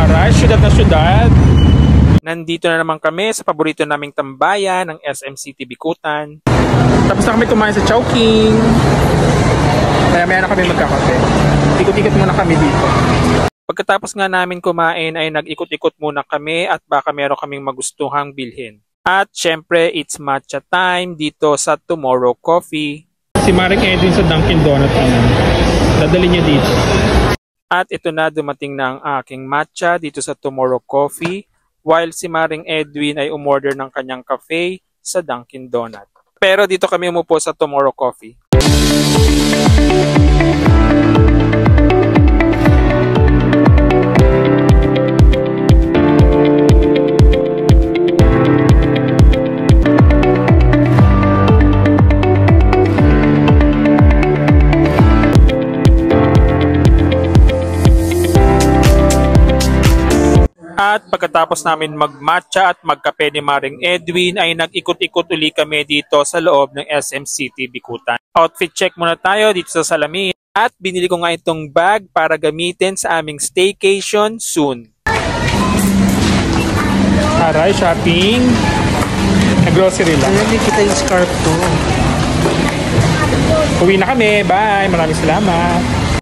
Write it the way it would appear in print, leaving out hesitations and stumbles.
Aray, syudad na syudad. Nandito na naman kami sa paborito naming tambayan ng SM City Bicutan. Tapos na kami kumain sa Chowking. Maya-maya na kami magkakape. Ikot-ikot muna kami dito. Pagkatapos nga namin kumain ay nag-ikot-ikot muna kami at baka meron kaming magustuhang bilhin. At syempre, it's matcha time dito sa Tomorrow Coffee. Si Maring Edwin sa Dunkin Donuts naman. Dadali niya dito. At ito na, dumating na ang aking matcha dito sa Tomorrow Coffee, while si Maring Edwin ay umorder ng kanyang cafe sa Dunkin Donuts. Pero dito kami umupo sa Tomorrow Coffee. At pagkatapos namin magmatcha at magkape ni Maring Edwin ay nag-ikot-ikot uli kami dito sa loob ng SM City Bicutan. Outfit check muna tayo dito sa salamin. At binili ko nga itong bag para gamitin sa aming staycation soon. Aray, shopping. Nag-grocery lang. Ayan, kita yung scarf ko. Uwi na kami. Bye. Maraming salamat.